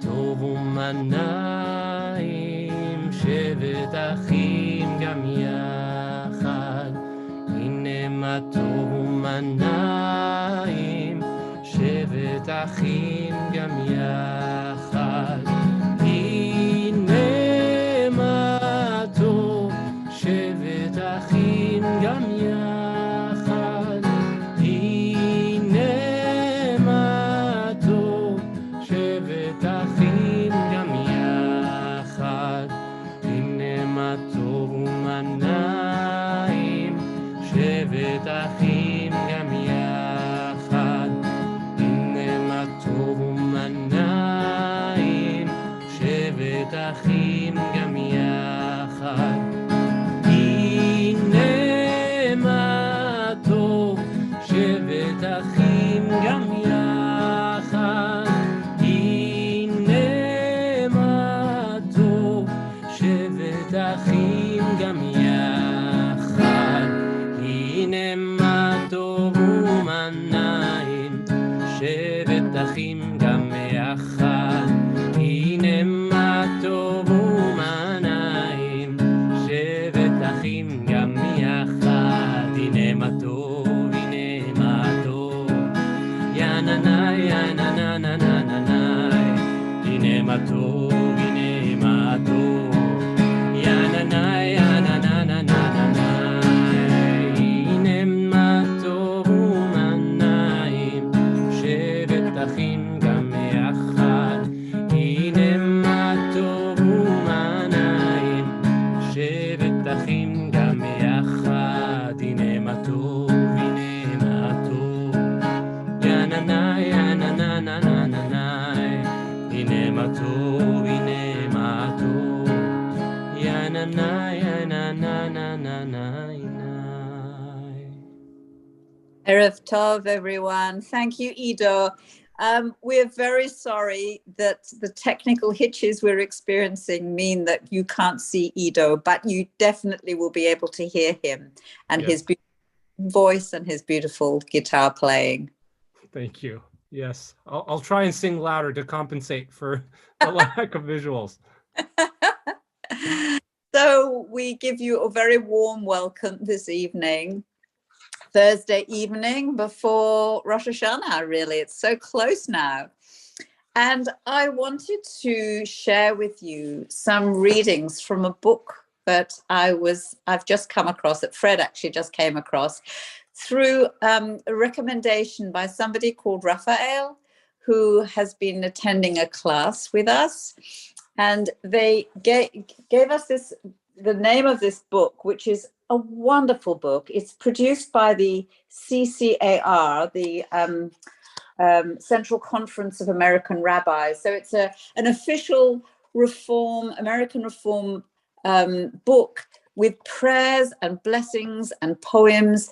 טוב ומה נעים, שבת אחים גם יחד. הנה מה טוב ומה נעים, שבת אחים גם יחד. הנה מה טוב, שבת אחים גם יחד. הנה מה טוב, שבת אחים גם יחד. הנה מה טוב ומה נעים, שבת אחים גם יחד. הנה מה טוב ומה נעים, שבת אחים גם יחד. הנה מה טוב, שבת אחים גם יחד. הנה מה טוב, שבת אחים גם יחד. הנה מה טוב ומה נעים, שבת אחים גם יחד. הנה מה טוב ומה נעים, שבת אחים גם יחד. הנה מה טוב, הנה מה טוב, יא נה נה יא נה נה נה נה נה נה. הנה מה טוב, הנה מה טוב, יא נה נה יא נה נה נה נה נה נה. הנה מה טוב ומה נעים, שבת אחים גם יחד. הנה מה טוב ומה נעים, שבת אחים גם יחד. הנה מה טוב, הנה מה טוב, יא נה נה יא נה נה נה נה נה נה. הנה מה טוב, הנה מה טוב, יא נה נה יא נה נה נה נה נה. Erev Tov, everyone. Thank you, Ido. We're very sorry that the technical hitches we're experiencing mean that you can't see Ido, but you definitely will be able to hear him and Yes. his beautiful voice and his beautiful guitar playing. Thank you. Yes, I'll try and sing louder to compensate for the lack of visuals. So we give you a very warm welcome this evening, Thursday evening before Rosh Hashanah, really. It's so close now. And I wanted to share with you some readings from a book that I've just come across, that Fred actually just came across, through a recommendation by somebody called Raphael, who has been attending a class with us. And they gave us the name of this book, which is a wonderful book. It's produced by the CCAR, the Central Conference of American Rabbis. So it's an official American Reform book with prayers and blessings and poems,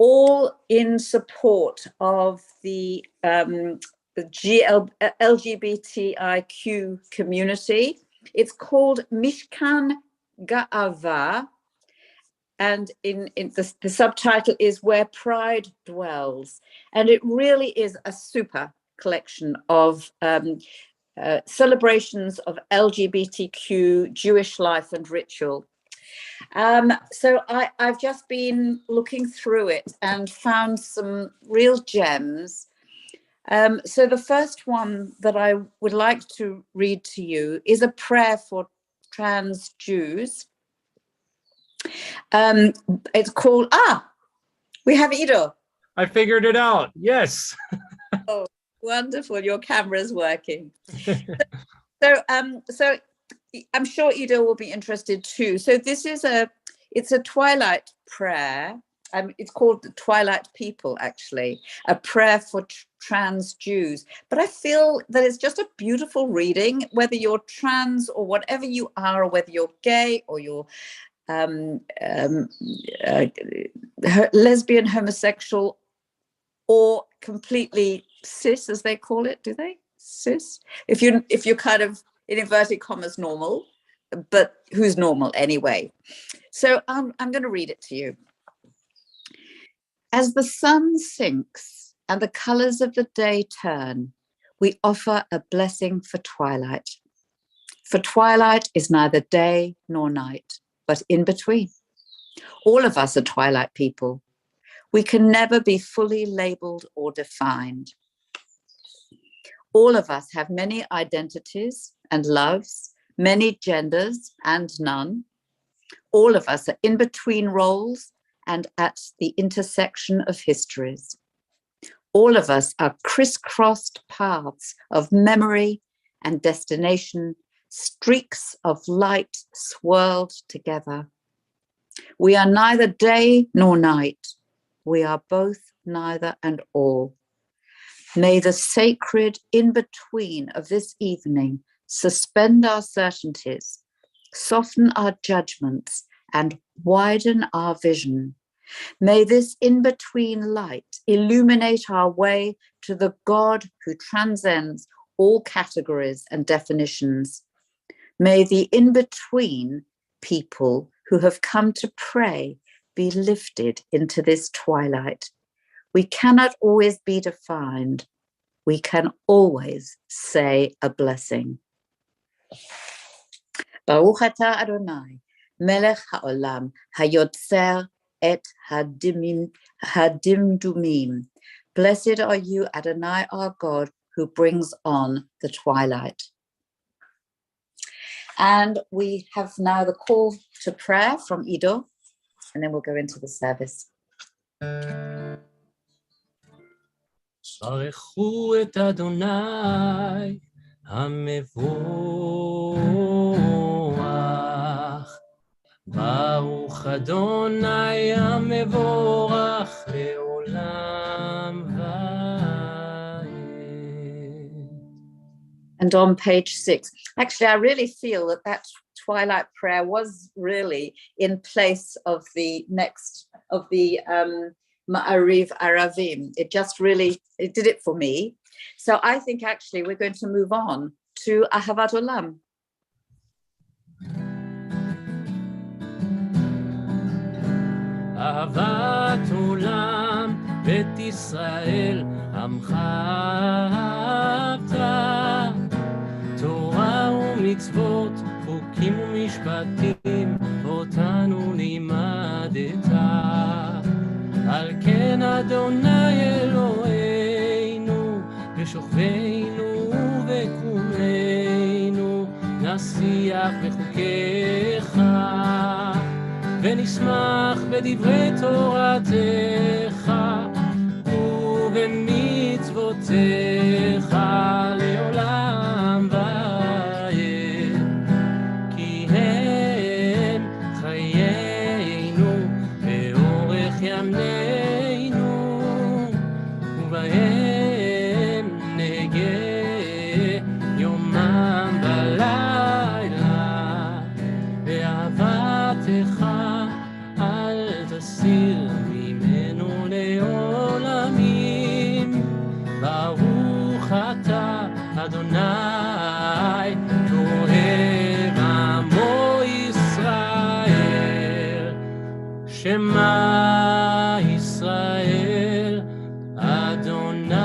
all in support of the LGBTIQ community. It's called Mishkan Ga'ava, and in the subtitle is Where Pride Dwells. And it really is a super collection of celebrations of LGBTQ Jewish life and ritual. So I've just been looking through it and found some real gems. So the first one that I would like to read to you is a prayer for trans Jews. It's called, we have Ido. I figured it out. Yes. Oh, wonderful. Your camera's working. So I'm sure Ido will be interested too. So this is it's a twilight prayer. It's called the Twilight People, actually, a prayer for trans Jews. But I feel that it's just a beautiful reading, whether you're trans or whatever you are, or whether you're gay or you're lesbian, homosexual, or completely cis, as they call it. Do they? Cis? If you're kind of, in inverted commas, normal, but who's normal anyway? So I'm going to read it to you. As the sun sinks and the colors of the day turn, We offer a blessing for twilight. For twilight is neither day nor night, but in between. All of us are twilight people. We can never be fully labeled or defined. All of us have many identities and loves, many genders and none. All of us are in between roles and at the intersection of histories. All of us are crisscrossed paths of memory and destination, streaks of light swirled together. We are neither day nor night. We are both, neither and all. May the sacred in-between of this evening suspend our certainties, soften our judgments, and widen our vision. May this in-between light illuminate our way to the God who transcends all categories and definitions. May the in-between people who have come to pray be lifted into this twilight. We cannot always be defined. We can always say a blessing. Baruch atah Adonai, melech haolam, hayotzer et hadimdumim. Blessed are you, Adonai, our God, who brings on the twilight. And we have now the call to prayer from Ido, and then we'll go into the service. ברכו את אדוני המבורך, ברוך אדוני המבורך לעולם ועד. And on page 6, actually, I really feel that twilight prayer was really in place of the next, of the Ma'ariv Aravim. It just really, it did it for me. So I think actually we're going to move on to Ahavat Olam. אהבת עולם בית ישראל עמך אהבת, תורה ומצוות חוקים ומשפטים אותנו לימדת. על כן אדוני אלוהינו בשוכבנו ובקומנו נשיח בחוקיך ונשמח בדברי תורתך ובמצוותיך לעולם ועד, כי הם חיינו ואורך ימינו ובהם נהגה יומם ולילה, ואהבתך אל תסיר ממנו לעולמים. ברוך אתה אדוני אוהב עמו ישראל, שמע ישראל אדוני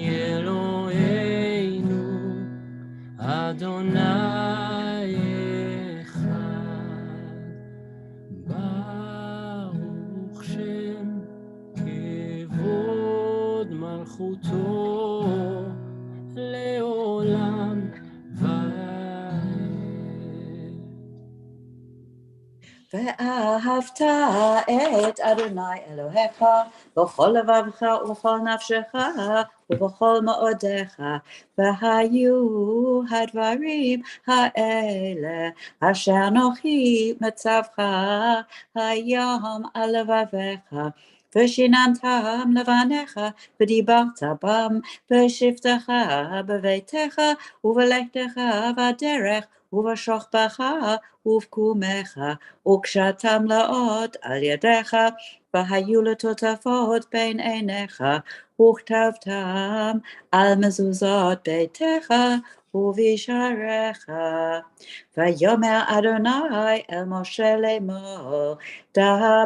אלוהינו אדוני אחד. ברוך שם כבוד מלכותו לעולם ועד. ואהבת את אדוני אלוהיך בכל לבבך ובכל נפשך ובכל מאודיך, והיו הדברים האלה אשר אנוכי מצווך היום על לבביך, ושיננתם לבניך ודיברת בם בשבתך בביתך ובלכתך בדרך ובשוכבך ובקומך, וקשתם לאות על ידיך, והיו לטוטפות בין עיניך, וכתבתם על מזוזות ביתך ובשעריך. ויאמר אדוני אל משה לאמור, דבר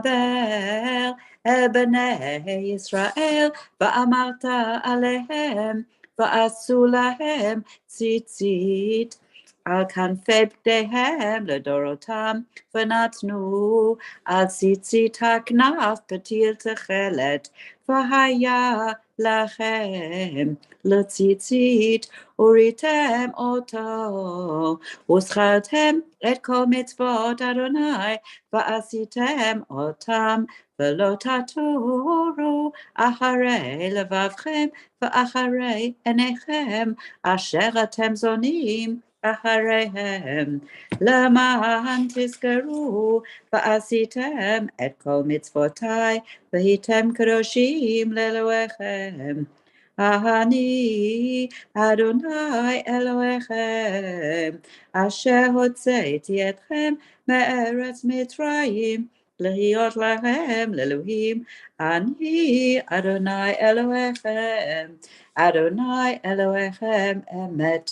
אל בני ישראל, ואמרת עליהם, ועשו להם ציצית על כנפי בגדיהם לדורותם, ונתנו על ציצית הכנף פתיל תכלת, והיה לכם לציצית, וריתם אותו, וזכרתם את כל מצוות אדוני, ועשיתם אותם, ולא תטורו אחרי לבבכם, ואחרי עיניכם, אשר אתם זונים אחריהם, למען תזכרו, ועשיתם את כל מצוותי, והייתם קדושים לאלוהיכם. אני אדוני אלוהיכם, אשר הוצאתי אתכם מארץ מצרים, להיות להם לאלוהים. אני אדוני אלוהיכם, אדוני אלוהיכם אמת.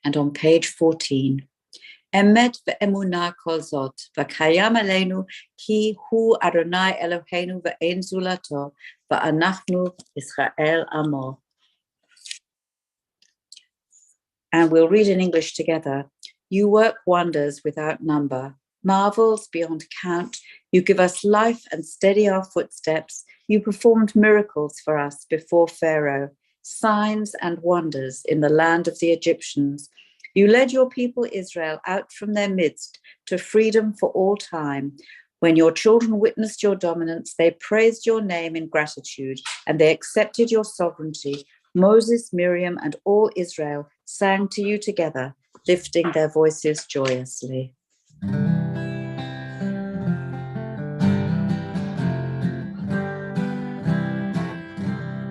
And on page 14, אמת ואמונה כל זאת, וקיים עלינו כי הוא אדוני אלוהינו ואין זולתו, ואנחנו ישראל עמו. And we'll read in English together. You work wonders without number, marvels beyond count. You give us life and steady our footsteps. You performed miracles for us before Pharaoh, signs and wonders in the land of the Egyptians. You led your people Israel out from their midst to freedom for all time. When your children witnessed your dominance, they praised your name in gratitude, and they accepted your sovereignty. Moses, Miriam, and all Israel sang to you together, lifting their voices joyously.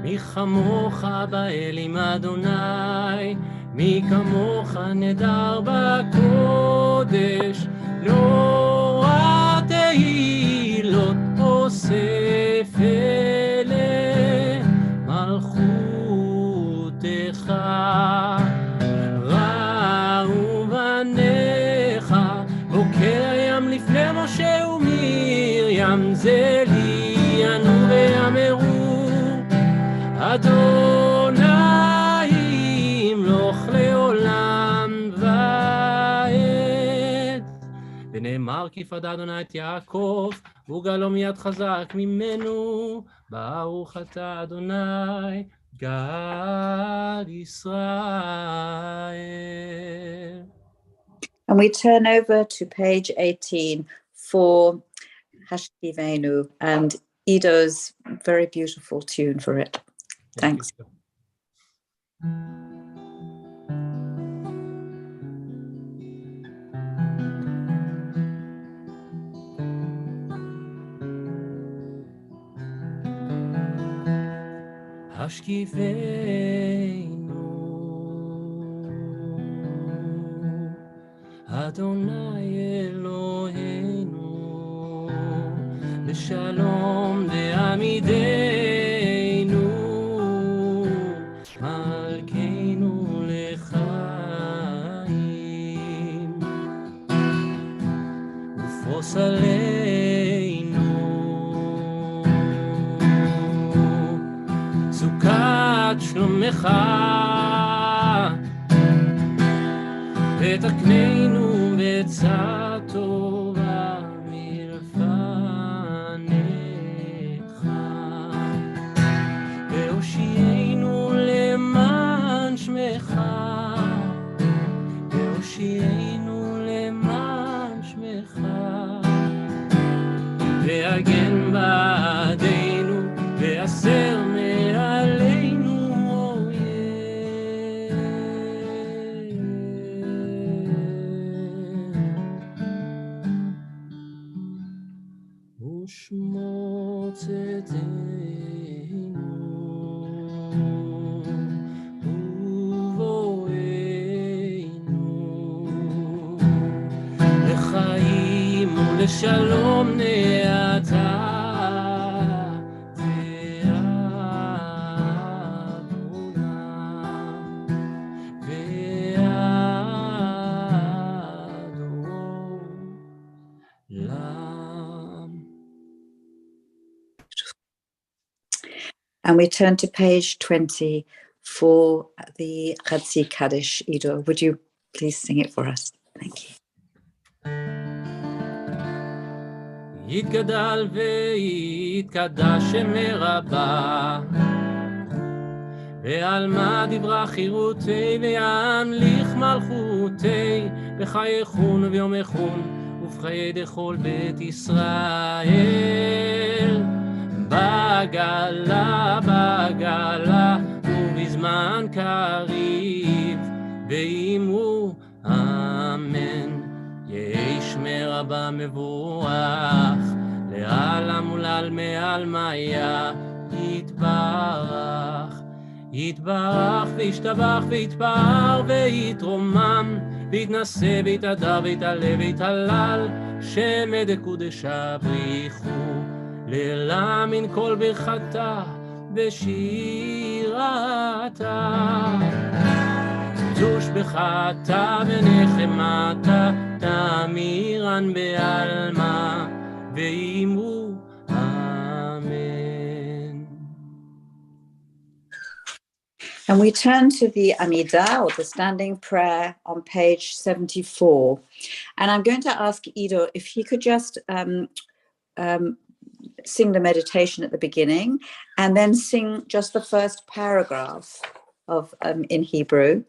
מי כמוך באלים אדוני, מי כמוך נדר בקודש, לא התהילות אוסף אלה מלכותך. ראו בניך בוקר ים לפני משה ומרים, זה לי ענו ויאמרו אדוני ימלוך לעולם ועד. ונאמר כי פדה אדוני את יעקב, וגאלו מיד חזק ממנו. ברוך אתה אדוני גאל ישראל. And we turn over to page 18 for Hashkivenu and Ido's very beautiful tune for it. Thanks. השכיבנו אדוני אלוהינו בשלום בעמידנו, מלכנו לחיים ופרוס עלינו סוכת שלומך, ותקננו בעצה טובה מלפניך, והושיענו למען שמך, והושיענו למען שמך, והגן בעדנו והסר מעלינו אויב. ושמוץ עדנו ובואנו לחיים ולשלום נעתה. And we turn to page 20 for the Chatzi Kaddish. Ido, would you please sing it for us? Thank you. יתגדל ויתקדש שם רבה, ועל מה דיברה חירותי וימליך מלכותי, בחייכון וביומכון ובחיי דכל בית ישראל, בגלה בגלה ובזמן קריב, ואמרו אמן. ישמע רבה מבורך, לעלם ולעלמי עלמיה יתברך. יתברך וישתבח ויתפאר ויתרומם, ויתנשא ויתהדר ויתעלה ויתהלל, שמא דקודשה בריחו, לעילה מן כל ברכתה ושירתה. קדוש בחתה ונחמתה, תמירן בעלמה, ואמרו אמן. And we turn to the Amidah, or the standing prayer, on page 74. And I'm going to ask Ido if he could just sing the meditation at the beginning, and then sing just the first paragraph of in Hebrew.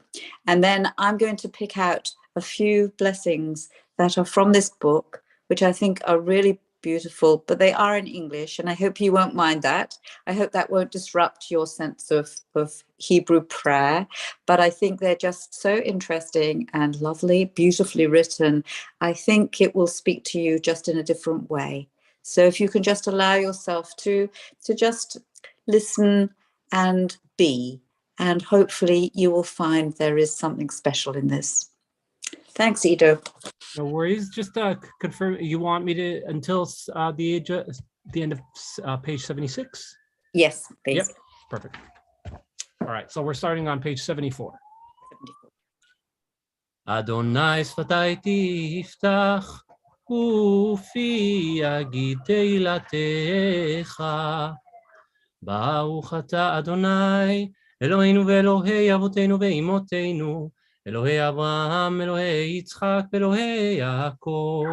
And then I'm going to pick out a few blessings that are from this book, which I think are really beautiful, but they are in English, and I hope you won't mind that. I hope that won't disrupt your sense of Hebrew prayer, but I think they're just so interesting and lovely, beautifully written. I think it will speak to you just in a different way. So if you can just allow yourself to just listen and be, and hopefully you will find there is something special in this. Thanks, Ido. No worries. Just confirm, you want me to until the end of page 76? Yes, please. Yep, perfect. All right, so we're starting on page 74. Adonai שפתי תפתח, ופי יגיד תהילתך. ברוך אתה אדוני, אלוהינו ואלוהי אבותינו ואימותינו, אלוהי אברהם, אלוהי יצחק, ואלוהי יעקב,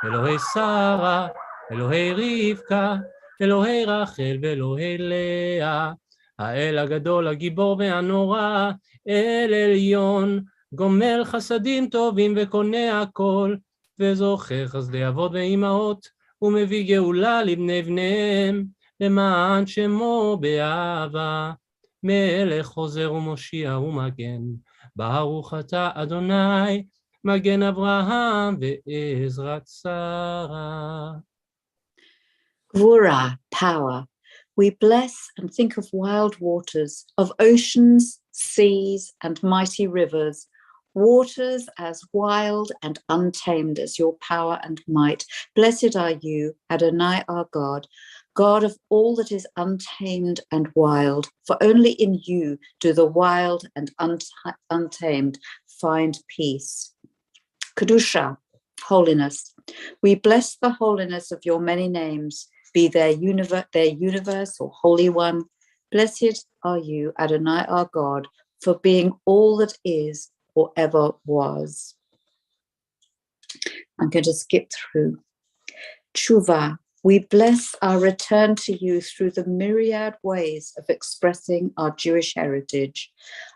אלוהי שרה, אלוהי רבקה, אלוהי רחל ואלוהי לאה, האל הגדול, הגיבור והנורא, אל עליון, גומל חסדים טובים וקונה הכל, וזוכר חסדי אבות ואימהות, ומביא גאולה לבני בניהם, למען שמו באהבה, מלך חוזר ומושיע ומגן. ברוך אתה אדוני, מגן אברהם ועזרת שרה. Gvura, power. We bless and think of wild waters, of oceans, seas, and mighty rivers, waters as wild and untamed as your power and might. Blessed are you, Adonai our God, God of all that is untamed and wild, for only in you do the wild and untamed find peace. Kedusha, holiness. We bless the holiness of your many names, be their universe or Holy One. Blessed are you, Adonai our God, for being all that is or ever was. I'm going to skip through. Tshuva, we bless our return to you through the myriad ways of expressing our Jewish heritage,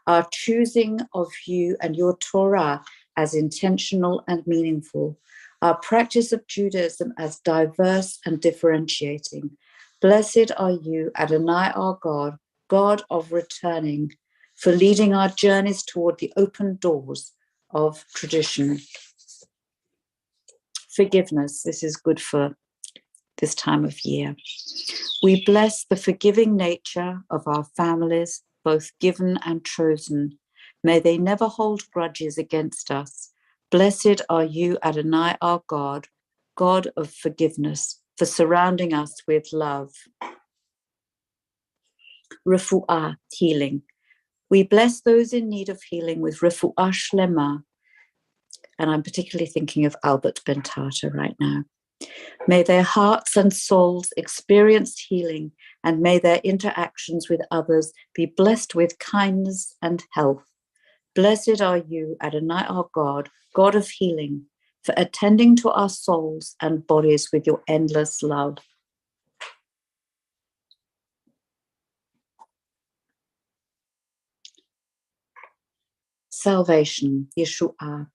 our choosing of you and your Torah as intentional and meaningful, our practice of Judaism as diverse and differentiating. Blessed are you, Adonai our God, God of returning, for leading our journeys toward the open doors of tradition. Forgiveness, this is good for this time of year. We bless the forgiving nature of our families, both given and chosen. May they never hold grudges against us. Blessed are you, Adonai our God, God of forgiveness, for surrounding us with love. Refu'ah, healing. We bless those in need of healing with Refu'ah Shlema, and I'm particularly thinking of Albert Ben-Tata right now. May their hearts and souls experience healing and may their interactions with others be blessed with kindness and health. Blessed are you, Adonai our God, God of healing, for attending to our souls and bodies with your endless love. Salvation, Yeshua.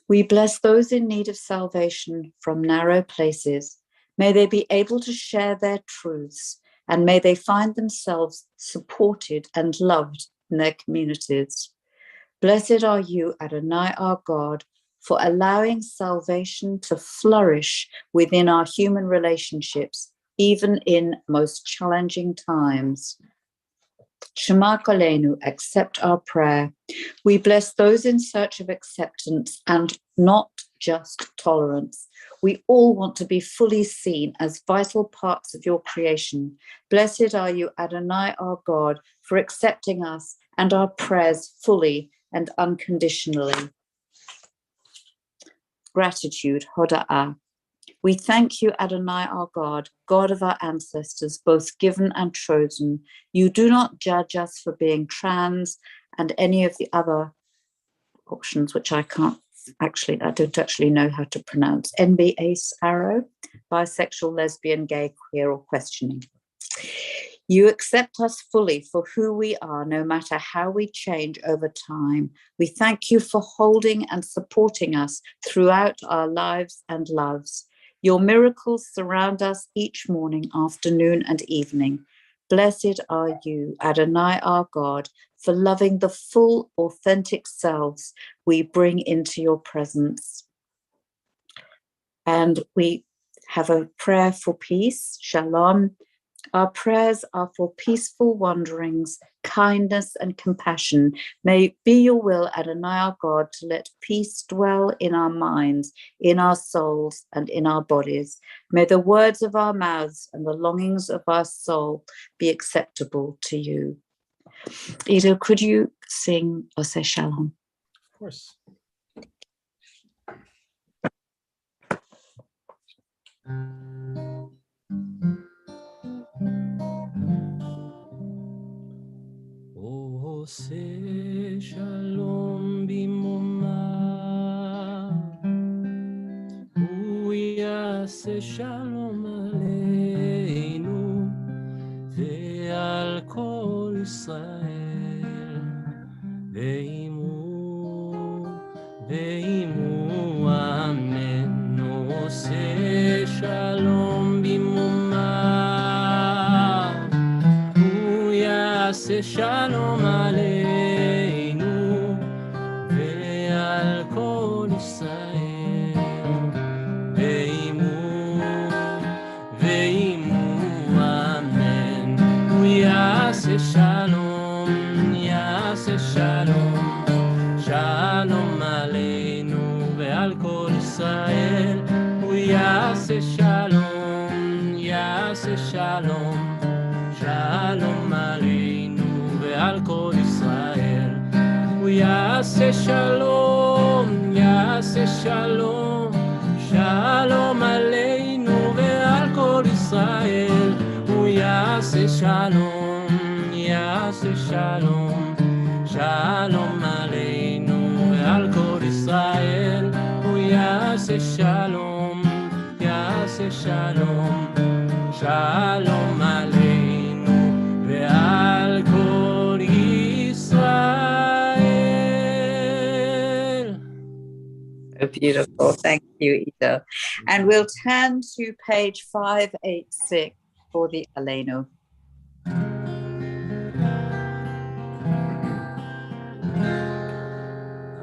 We bless those in need of salvation from narrow places. May they be able to share their truths, and may they find themselves supported and loved in their communities. Blessed are you, Adonai our God, for allowing salvation to flourish within our human relationships, even in most challenging times. Shema Kolenu, accept our prayer. We bless those in search of acceptance and not just tolerance. We all want to be fully seen as vital parts of your creation. Blessed are you, Adonai our God, for accepting us and our prayers fully and unconditionally. Gratitude, Hoda'ah. We thank you, Adonai our God, God of our ancestors, both given and chosen. You do not judge us for being trans and any of the other options, which I don't actually know how to pronounce. NB ace arrow, bisexual, lesbian, gay, queer, or questioning. You accept us fully for who we are, no matter how we change over time. We thank you for holding and supporting us throughout our lives and loves. Your miracles surround us each morning, afternoon, and evening. Blessed are you, Adonai our God, for loving the full, authentic selves we bring into your presence. And we have a prayer for peace, shalom. Our prayers are for peaceful wanderings, kindness, and compassion. May it be your will, Adonai our God, to let peace dwell in our minds, in our souls, and in our bodies. May the words of our mouths and the longings of our soul be acceptable to you. Ido, could you sing or say shalom? Of course. עושה שלום במרומיו, הוא יעשה שלום עלינו ועל כל ישראל, ואימו אמן. עושה שלום במרומיו, הוא יעשה שלום עלינו ועל כל ישראל, ואימו אמן. הוא יעשה שלום, יעשה שלום, שלום עלינו ועל כל ישראל. הוא יעשה שלום, יעשה שלום, שלום עלינו ועל כל ישראל. הוא יעשה שלום, יעשה שלום, שלום עלינו ועל כל ישראל. הוא יעשה שלום, יעשה שלום, שלום עלינו ועל כל ישראל. הוא יעשה שלום, יעשה שלום, שלום עלינו ועל כל ישראל. So beautiful. Thank you, Ido. And we'll turn to page 586 for the Aleinu.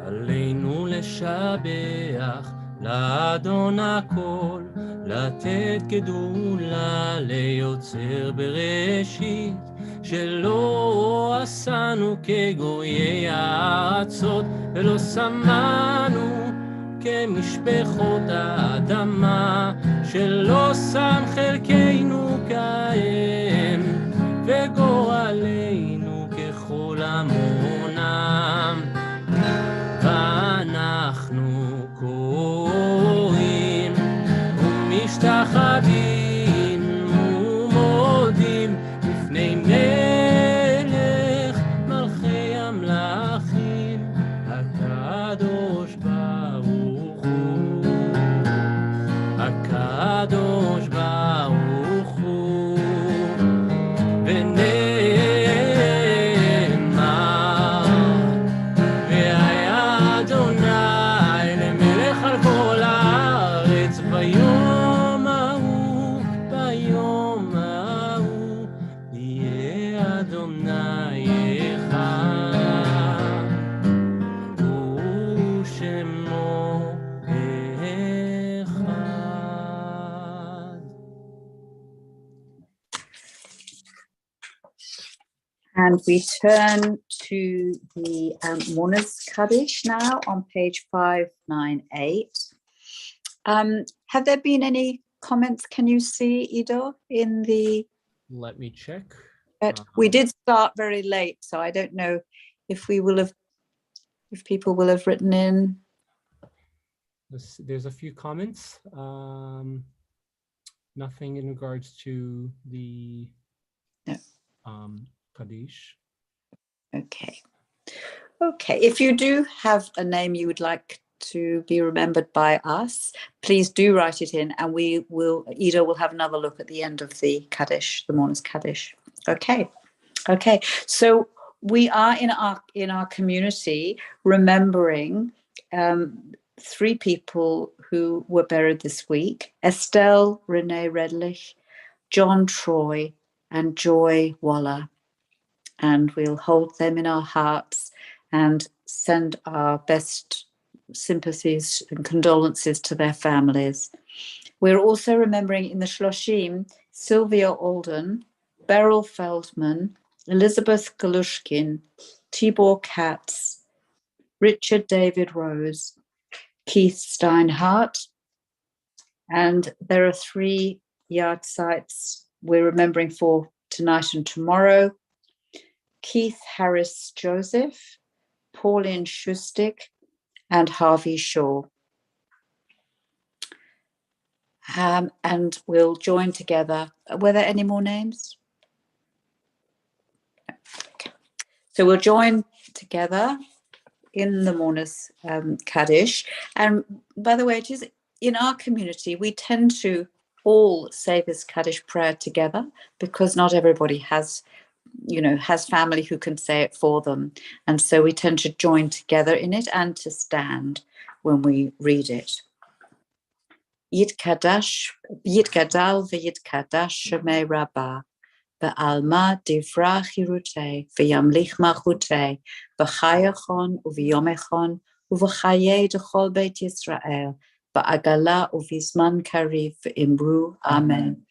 עלינו לשבח לאדון הכל, לתת גדולה ליוצר בראשית, שלא עשנו כגויי הארצות, ולא שמנו כמשפחות האדמה, שלא שם חלקנו כהם, וגורלנו ככל המונם. ואנחנו קוראים ומשתחווים ומודים הקדוש ברוך הוא ונאמר והיה אדוני למלך על כל הארץ ביום ההוא יהיה אדוני אחד ושמו אחד. And we turn to the Mourner's Kaddish now on page 598. Have there been any comments? Can you see, Ido, in the... Let me check. We did start very late, so I don't know if we will have, if people will have written in. There's a few comments. Nothing in regards to the Kaddish. Okay. Okay. If you do have a name you would like to be remembered by us, please do write it in, and we will, Ido will have another look at the end of the Kaddish, the Mourner's Kaddish. Okay. Okay. So we are in our community remembering three people who were buried this week: Estelle Renee Redlich, John Troy, and Joy Waller. And we'll hold them in our hearts and send our best sympathies and condolences to their families. We're also remembering in the Shloshim Sylvia Alden, Beryl Feldman, Elizabeth Galushkin, Tibor Katz, Richard David Rose, Keith Steinhardt, and there are 3 yard sites we're remembering for tonight and tomorrow: Keith Harris Joseph, Pauline Schustig, and Harvey Shaw. And we'll join together. Were there any more names? Okay. So we'll join together in the Mourner's Kaddish. And by the way, it is in our community, we tend to all say this Kaddish prayer together because not everybody has family who can say it for them. And so we tend to join together in it and to stand when we read it. Yitkadash, Yitkadal v'yitkadash shemei rabbah, v'alma divra chirutei, v'yamlich malchutei, v'chayachon uv'yomechon, uv'chayei d'chol beit Yisrael, v'agala uv'izman kariv v'imru, Amen.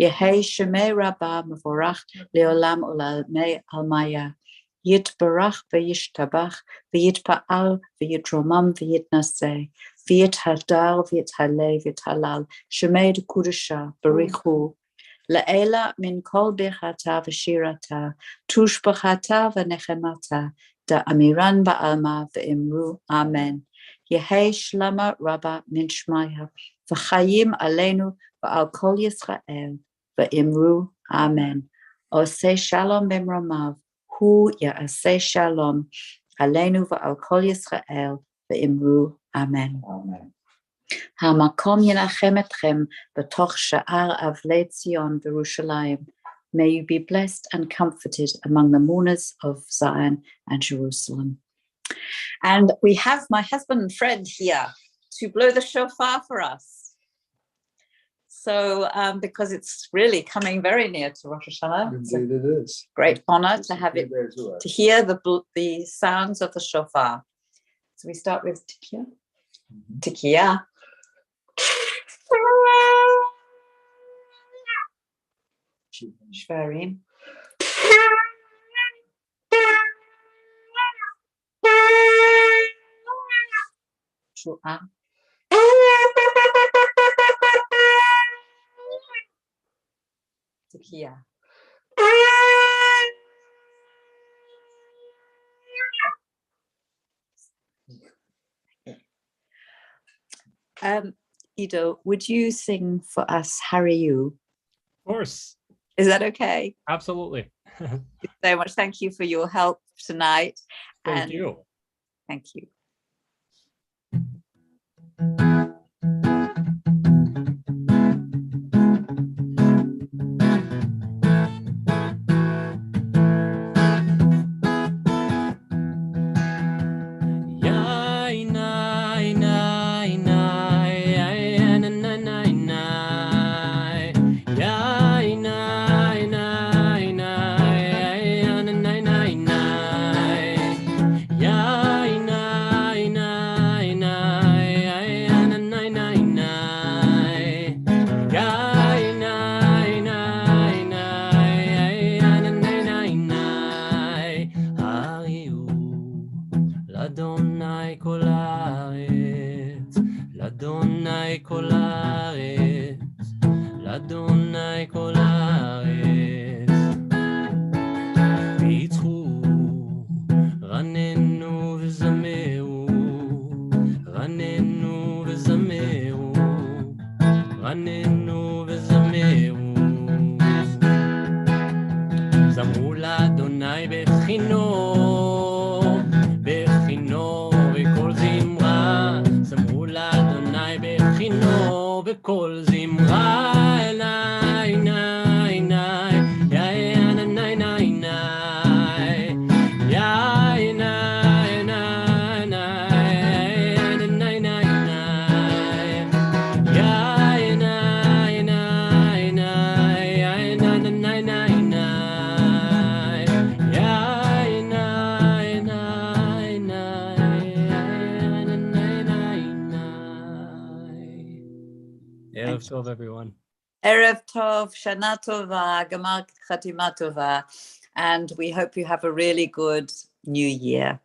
Yehei Shemei Rabbah Mevorach Leolam Olamei Almaya. Yitbarach v'yishtabach v'yitpa'al v'yitromam v'yitnaseh v'yithadar v'yithalei v'yithalal Shemei D'Kudusha Barichu La'ela min kol birchata v'shirata tushbachata v'nechemata da'amiran ba'alma v'imru Amen. Yehei Shlama Rabbah min Shmaya v'chayim aleinu v'al kol Yisrael v'imru Amen. Oseh shalom b'mromav hu ya'aseh shalom aleinu v'al kol Yisrael v'imru Amen. Amen. Hamakom yenachem etchem b'toch sha'ar avlei Tzion v'Yerushalayim. May you be blessed and comforted among the mourners of Zion and Jerusalem. And we have my husband and friend here to blow the shofar for us. So, because it's really coming very near to Rosh Hashanah. Indeed it is. Great honor to have it, to hear the sounds of the shofar. So we start with Tikia. Tikia. Shvarim. Shua. Tikia. Ido, would you sing for us Harry You? Of course. Is that okay? Absolutely. Thank you so much. Thank you for your help tonight. Thank you. Thank you. אדוני כל הארץ, ויצחו, רננו וזמרו, רננו וזמרו, רננו וזמרו. זמרו לאדוני בכינו, בכינו בכל זמרה, זמרו לאדוני בכינו בכל זמרה. אליי נאי נאי יאי נאי נאי נאי יאי נאי נאי נאי נאי נאי נאי יאי נאי נאי נאי יאי נאי נאי נאי Erev Tov, everyone. Erev Tov, Shana Tova, Gamar Chatima Tova, and we hope you have a really good new year.